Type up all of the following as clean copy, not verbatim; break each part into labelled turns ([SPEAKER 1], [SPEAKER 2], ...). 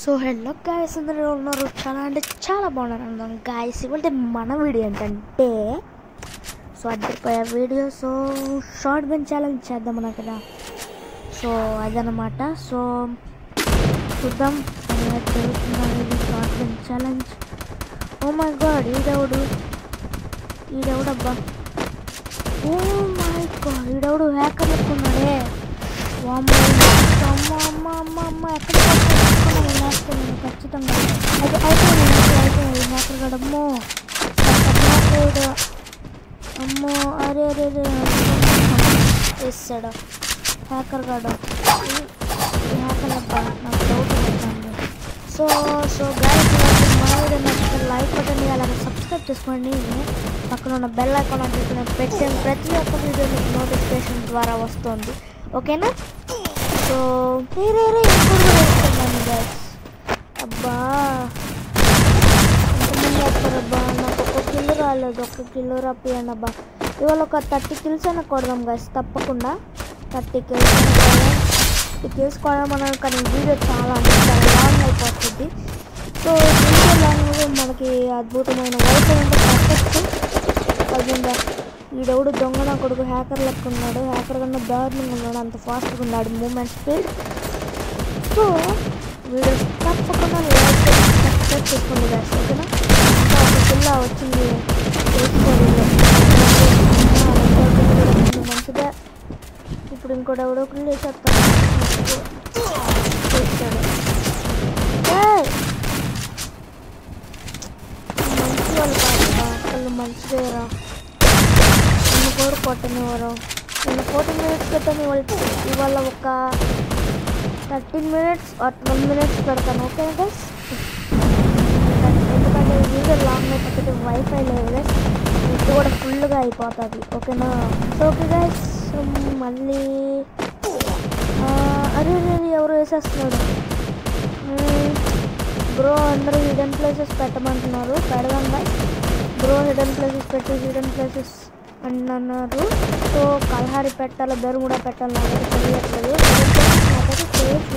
[SPEAKER 1] So hello guys, అందరూ ఉన్నారు చాలా బాగున్నారు గాయస్. ఇవాళ మన వీడియో ఏంటంటే అద్దరిపోయే video. So shotgun challenge చేద్దాం అన్నా కదా. సో అదనమాట. సో చూద్దాం జరుగుతుంది shotgun challenge. Oh my god, ఈడెవడబ్బా? ఓ మై గాడ్, ఈడెవడు హ్యాకర్ ఎక్కున్నాడే. అమ్మ ఎక్కడ వేస్తున్నాను ఖచ్చితంగా. అయితే అయిపోయింది హ్యాకర్ గడమ్మో. అమ్మో అరే అరే అరే వేస్తాడు హ్యాకర్ గడ. హ్యాకర్ అబ్బా, నాకు డౌట్ వచ్చింది. సో గైస్, మన వీడియో నచ్చితే లైక్ బటన్ అలాగే సబ్స్క్రైబ్ చేసుకోండి. పక్కన ఉన్న బెల్ ఐకాన్ అంటే పెట్టిన ప్రతి ఒక్క వీడియో మీకు నోటిఫికేషన్ ద్వారా వస్తుంది. ఓకేనా? సో ఇప్పుడు వేస్తున్నాను గైస్. అబ్బా ఎంతమంది వస్తారబ్బా? నాకు ఒక్క కిల్లు రాలేదు. ఒక్క కిల్లు రప్పియండి అబ్బా. ఇవాళ ఒక 30 kills అయినా కొడదాం గైస్, తప్పకుండా 30 kills కొడదామన్నాను. కానీ వీడియో చాలా లాంగ్ అయిపోతుంది. సో వీడియో లాంగ్ మనకి అద్భుతమైన వైఫై ఉంటే పర్ఫెక్ట్ అవుతుందా. ఈడెవడు దొంగ నా కొడుకు హ్యాకర్ లెక్క ఉన్నాడు. హ్యాకర్ కన్నా దారుణంగా ఉన్నాడు, అంత ఫాస్ట్గా ఉన్నాడు మూమెంట్ స్పీడ్. సో వీడియో తప్పకుండా సబ్స్క్రైబ్ చేసుకోండి గాయస్. ఓకేనా? ఇంకా ఒక పిల్ల వచ్చింది మంచిగా. ఇప్పుడు ఇంకోటి ఎవడో ఒకళ్ళు చేస్తాడు. మంచి వాళ్ళు కాదు, వాళ్ళు మంచిగా కూడా కొట్టనివ్వరు. నేను 14 minutes పెట్టాను. ఇవాళ ఒక 13 minutes or 12 minutes పెడతాను. Okay guys? ఎందుకంటే వీడియో లాంగ్ అయిపోతుంది, వైఫై లేదు గైస్, నెట్ కూడా ఫుల్గా అయిపోతుంది. ఓకేనా? సో ఓకే గైస్, మళ్ళీ అరే ఎవరు వేసేస్తున్నాడు బ్రో. అందరూ హిడెన్ ప్లేసెస్ పెట్టమంటున్నారు. పెడదాం గైస్. బ్రో హిడెన్ ప్లేసెస్ పెట్టి హిడెన్ ప్లేసెస్ అన్నారు. సో కల్హారి పెట్టాలి, బెరుగుడ పెట్టాలి, నాకైతే తెలియట్లేదు. నాకైతే సేఫ్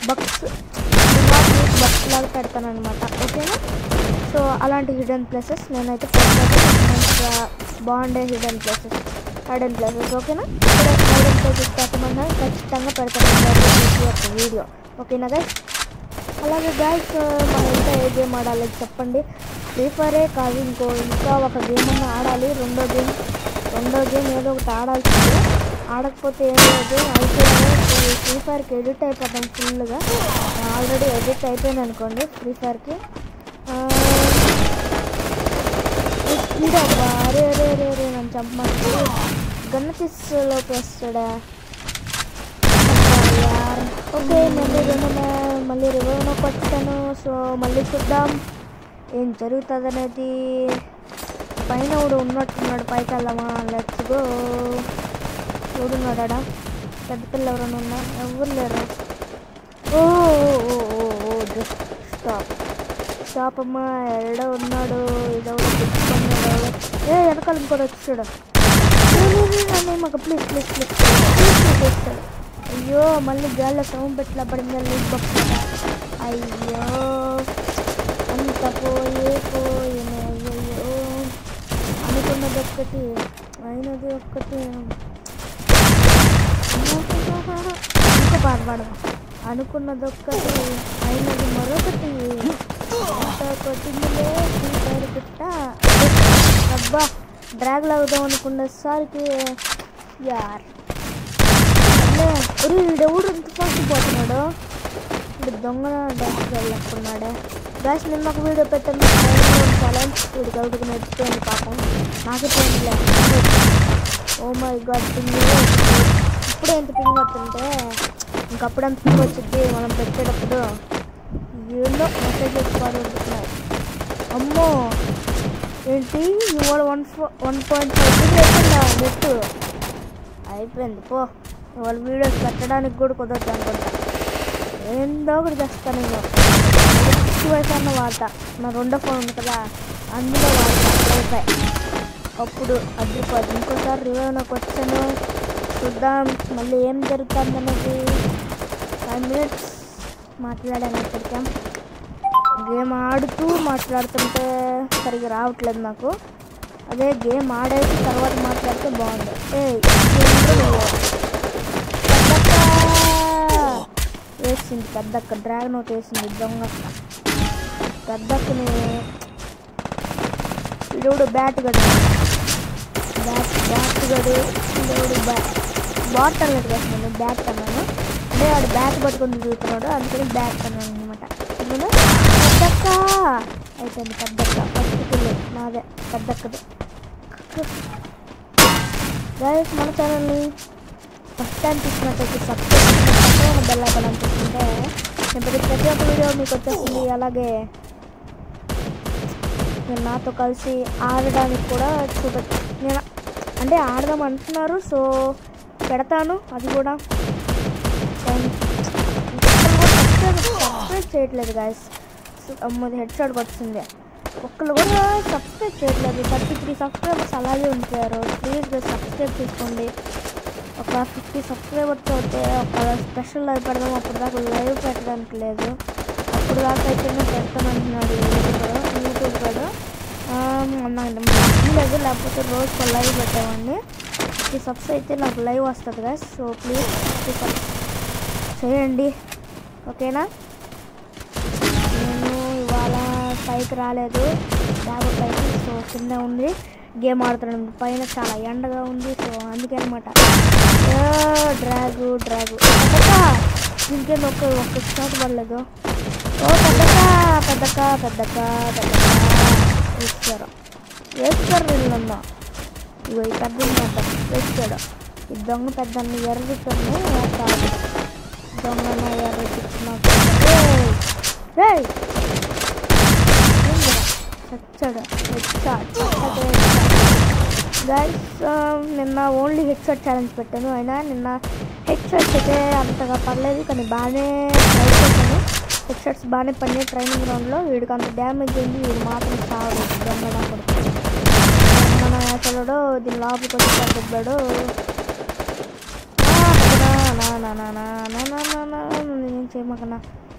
[SPEAKER 1] బక్స్ లాగా పెడతాను అనమాట. ఓకేనా? సో అలాంటి హిడెన్ ప్లేసెస్ నేనైతే పెడతాను. మంచిగా బాగుండే హిడెన్ ప్లేసెస్. ఓకేనా? హిడెన్ ప్లేసెస్ పెట్టమన్నా ఖచ్చితంగా పెడతాను వీడియో. ఓకేనా గైస్? అలాగే గైస్, మనం ఇంకా ఏ గేమ్ ఆడాలి చెప్పండి. ఫ్రీ ఫైరే కాదు, ఇంకా ఒక గేమ్ అన్నా ఆడాలి. రెండో గేమ్ ఏదో ఒకటి ఆడాల్సిందే. ఆడకపోతే ఏం లేదు, అయిపోయింది. ఫ్రీ ఫైర్కి ఎడిట్ అయిపోతాం ఫుల్గా. ఆల్రెడీ ఎడిట్ అయిపోయింది అనుకోండి ఫ్రీ ఫైర్కి. ఇదబ్బా, అరే నన్ను చంపమంటే గన్న తీసుకోలోకి వస్తాడా. ఓకే, మళ్ళీ రివైవ్లోకి వచ్చాను. సో మళ్ళీ చూద్దాం ఏం జరుగుతుంది అనేది. పైన కూడా ఉన్నట్టున్నాడు, పైకి వెళ్దామా? Let's go. చూడున్నాడా? పెద్ద పిల్ల ఎవరైనా ఉన్నా? ఎవరు లేరు. ఓ జస్ట్ స్టాప్ అమ్మా. ఎడ ఉన్నాడు? ఇదెవడో తెచ్చుకున్నాడు. వెనకాల ఇంకోటి వచ్చాడు. మాకు ప్లీజ్ చేస్తాడు. అయ్యో, మళ్ళీ గాల్లో సౌండ్ పెట్టలా పడింది. అయ్యో అంత పోయిన. అయ్యో అనుకున్నది ఒక్కటి, అయినది ఒక్కటి. ఇంకా బాధపడదు. అనుకున్నది ఒక్కటి, అయినది మరొకటి. కొట్టిందిలే పిట్ట. అబ్బా, డ్రాగ్ లాగుదాం అనుకునేసరికి యార్ వీడెవడు ఇంత ఫాస్ట్ పోతున్నాడు. ఇప్పుడు దొంగ డాన్స్ వెళ్ళకున్నాడే. గ్యాస్ నిన్న ఒక వీడియో పెట్టాను ఛాలెంజ్. వీడికి ఎవరికి నచ్చిపోయింది పాపం, నాకే పోయిందిలే. ఓ మై గాడ్, పింగ్ ఇప్పుడే ఎంత పింగ్ వస్తుంటే ఇంకప్పుడు ఎంత పింగ్ వచ్చింది మనం పెట్టేటప్పుడు. ఏదో మెసేజెస్ పడుతున్నాయి. అమ్మో ఏంటి ఇవాళ 1.5 నెట్ అయిపోయింది. పో, ఇవాళ వీడియోస్ పెట్టడానికి కూడా కుదరదు అనుకుంటా. ఏందో ఒకటి చేస్తాను. నేను వైఫై అన్న వాడతా. నా రెండో ఫోన్ ఉంది కదా, అందులో వాడతా వైఫై. అప్పుడు అదిరిపోదు. ఇంకోసారి రివైవ్లోకి వచ్చాను. చూద్దాం మళ్ళీ ఏం జరుగుతుంది అనేది. 5 minutes మాట్లాడాను ఇప్పటికే. గేమ్ ఆడుతూ మాట్లాడుతుంటే సరిగ్గా రావట్లేదు నాకు. అదే గేమ్ ఆడేసి తర్వాత మాట్లాడితే బాగుంది. వేసింది పెద్దక్క, డ్రాగన్ ఒకటి వేసింది దొంగ. పెద్దక్కని ఇడు బ్యాట్ గడు బాట్ అన్నట్టు వేస్తున్నాను, బ్యాట్ అన్నాను. అంటే వాడు బ్యాట్ పట్టుకొని తిరుగుతున్నాడు, అందుకని బ్యాట్ అన్నాను అనమాట. పెద్దక్క అయిపోయింది. పెద్దక్క ఫస్ట్ కిల్ నాదే, పెద్దక్కది. గైస్ మన ఛానల్ని ఫస్ట్ టైం చూసినట్టయితే సబ్స్క్రైబ్ బెల్ ఐకాన్ అనిపిస్తుంటే నేను ప్రతి ఒక్క వీడియో మీకు వచ్చేస్తుంది. అలాగే నేను నాతో కలిసి ఆడడానికి కూడా నేను అంటే ఆడదాం అంటున్నారు, సో పెడతాను. అది కూడా సబ్స్క్రైబ్ చేయట్లేదు గైస్. అమ్మది హెడ్ షాట్ వచ్చింది. ఒక్కళ్ళు కూడా సబ్స్క్రైబ్ చేయట్లేదు. 33 సబ్స్క్రైబర్స్ అలాగే ఉంచారు. ప్లీజ్ సబ్స్క్రైబ్ చేసుకోండి. ఒక 50 సబ్స్క్రైబర్స్ అయితే ఒక స్పెషల్ లైవ్ పెడదాం. అప్పుడు దాకా లైవ్ పెట్టడానికి లేదు. అప్పుడు దాకా అయితే పెడతానంటున్నాడు యూట్యూబ్ కూడా. లేదు, లేకపోతే రోజు లైవ్ పెట్టామండి. 50 సబ్స్ అయితే నాకు లైవ్ వస్తుంది కదా. సో ప్లీజ్ 50 సబ్స్ చేయండి, ఓకేనా. నేను ఇవాళ పైకి రాలేదు, డాబా పైకి. సో కింద ఉంది, గేమ్ ఆడుతున్నాను. పైన చాలా ఎండగా ఉంది, సో అందుకే అనమాట. డ్రాగు ఇంకేం ఒక్క షాట్ పడలేదు. ఓ పెద్దక్క వేస్తారు వీళ్ళన్నా. ఇగో ఈ పెద్ద వేస్తాడు. ఈ దొంగ పెద్దని ఎర్రదిక్కని వేస్తాడు. దొంగన ఎర్రదిక్కున చచ్చాడు. గైస్ నిన్న ఓన్లీ హెడ్ షాట్ ఛాలెంజ్ పెట్టాను. అయినా నిన్న హెడ్ షాట్స్ అయితే అంతగా పర్లేదు, కానీ బాగానే ట్రై చేశాను. హెడ్ షాట్స్ బాగానే పడినాయి ట్రైనింగ్ గ్రౌండ్లో. వీడికి అంత డ్యామేజ్ అయింది, వీడు మాత్రం సాగు దొంగడా కొడుకు. మన అసలు దీని లోపలికి వచ్చి పడ్డాడు. నేను చేయమాకన్నా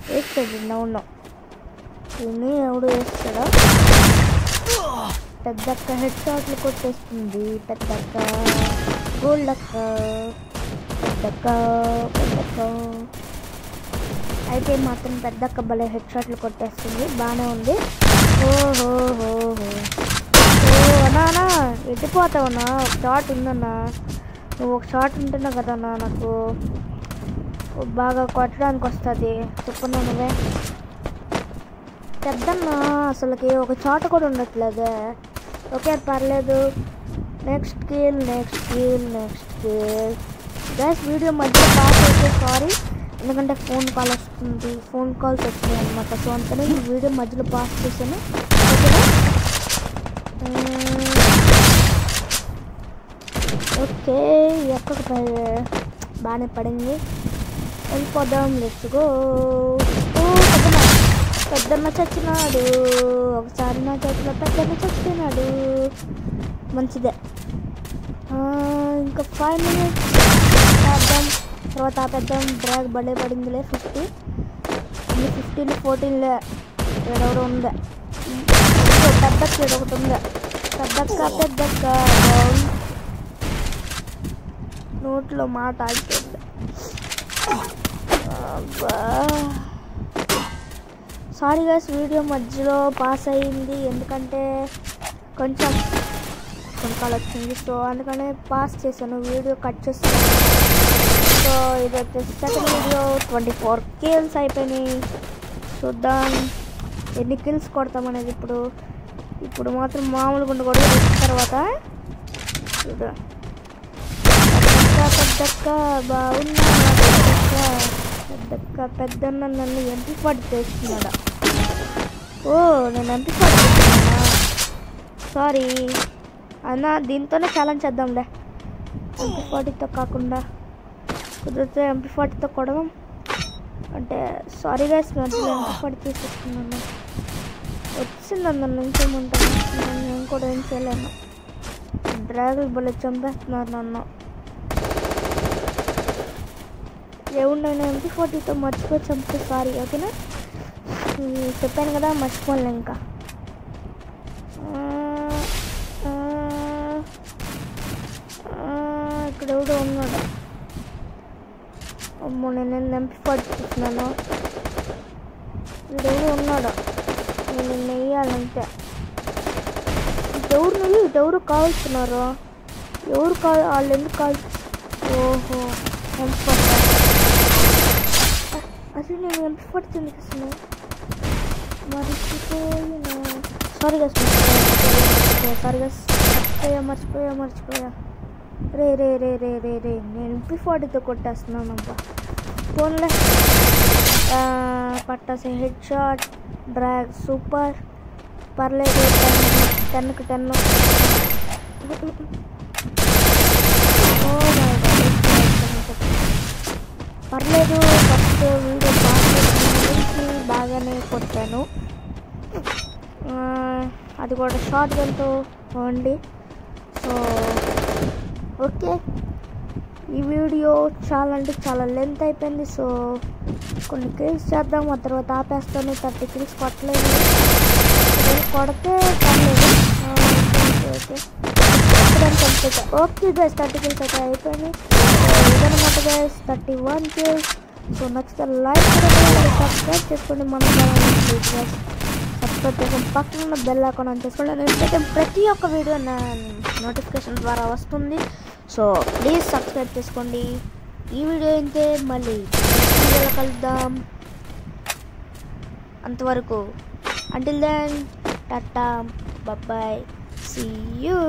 [SPEAKER 1] వేస్తాడు నవ్వున్నాం. దీన్ని ఎవడు వేస్తాడా? పెద్దక్క హెడ్ షాట్లు కొట్టేస్తుంది. పెద్దక్క గోల్డ్ అక్క, పెద్దక్క అయితే మాత్రం పెద్దక్క భలే హెడ్ షాట్లు కొట్టేస్తుంది. బాగానే ఉంది. ఓహో అన్నా ఎట్టిపోతావన్నా? ఒక షాట్ ఉందన్నా, నువ్వు ఒక షాట్ ఉంటున్నా కదన్నా నాకు బాగా కొట్టడానికి వస్తుంది. చెప్పన్నా నువ్వే. పెద్దన్నా అసలుకి ఒక షాట్ కూడా ఉండట్లేదు. ఓకే పర్లేదు. Next kill guys. వీడియో మధ్య పాస్ అయితే సారీ, ఎందుకంటే ఫోన్ కాల్స్ వస్తున్నాయి అనమాట. సో అంతనే ఈ వీడియో మధ్యలో పాస్ చేశాను, ఓకే. ఎక్కడికి బాగానే పడింది, వెళ్ళిపోదాం. Let's go. పెద్దన్న చచ్చినాడు. ఒకసారి నా చేతిలో పెద్దన్న చచ్చిపోయినాడు. మంచిదే. ఇంకా 5 minutes చేద్దాం. తర్వాత పెద్దాం. డ్రాగ్ భలే పడిందిలే. 50 15 14 ఎవరెవరో ఉందా. పెద్దక్క ఒకటి ఉందా. పెద్దక్క నోట్లో మాట ఆగిపోయింది. సారీ గైస్, వీడియో మధ్యలో పాస్ అయ్యింది, ఎందుకంటే కొంచెం కొనకాలు వచ్చింది. సో అందుకనే పాస్ చేశాను, వీడియో కట్ చేస్తాను. సో ఇది వచ్చేసి సెకండ్ వీడియో. 24 kills అయిపోయినాయి. చూద్దాం ఎన్ని కిల్స్ కొడతామనేది. ఇప్పుడు మాత్రం మామూలుగా ఉండకూడదు. తర్వాత చూద్దాం. పెద్దక్క బాగున్నా. పెద్దన్న నన్ను MP40 చేస్తున్నాడా? ఓ నేను MP40 చేస్తున్నానా? సారీ అన్న, దీంతోనే ఛాలెంజ్ చేద్దాంలే. MP40తో కాకుండా కుదిరితే MP40తో కొడదాం. అంటే సారీ గైస్, మధ్యలో MP40 తీసేస్తున్నాను. వచ్చిందన్న నుంచి ఉంటాను, నేను కూడా ఏం చేయలేను. డ్రాగులు భలే చంపేస్తున్నారు నన్ను. ఎవరినైనా MP40తో మర్చిపోయి చంపితే సారీ, ఓకేనా? చెప్పాను కదా, మర్చిపోలే ఇంకా. ఇక్కడ ఎవడో ఉన్నాడు. అమ్మో, నేను MP40 చూస్తున్నాను. ఎవరు ఉన్నాడు, నేను నెయ్యాలంటే. ఎవరు కావాల్స్తున్నారు? ఎవరు వాళ్ళు ఎందుకు కాల్చి? ఓహో, MP40. అసలు నేను MP40 ఎందుకు ఇస్తున్నాను? మర్చిపోయినా. సారీ గస్, మర్చిపోయా. రే నేను MP40తో కొట్టేస్తున్నాను అబ్బా. ఫోన్లే. పట్టాసే హెడ్ షాట్, డ్రాగ్ సూపర్, పర్లేదు. 10కి 10. పర్లేదు, ఫస్ట్ వీడియో బాగానే కొట్టాను. అది కూడా షార్ట్ గన్తో అండి. సో ఓకే, ఈ వీడియో చాలా అంటే చాలా లెంత్ అయిపోయింది. సో కొన్ని కిల్స్ చేద్దాం, ఆ తర్వాత ఆపేస్తాను. 30 కిల్స్ కొట్టలేదు, కొడితే పర్లేదు. ఓకే గైస్, 30 కిల్స్ అయితే అయిపోయినాయి. ఇదన్నమాట గైస్, 31 కిల్స్. సో నచ్చితే లైక్ చేయండి, సబ్స్క్రైబ్ చేసుకోండి. మన సబ్స్క్రైబ్ చేసుకొని పక్కన ఉన్న బెల్ ఐకాన్ ఆన్ చేసుకోండి. ఎందుకంటే ప్రతి ఒక్క వీడియో నా నోటిఫికేషన్ ద్వారా వస్తుంది. సో ప్లీజ్ సబ్స్క్రైబ్ చేసుకోండి. ఈ వీడియో అయితే మళ్ళీ వీడియోలో కలుద్దాం. అంతవరకు until then, tata, bye bye, see you.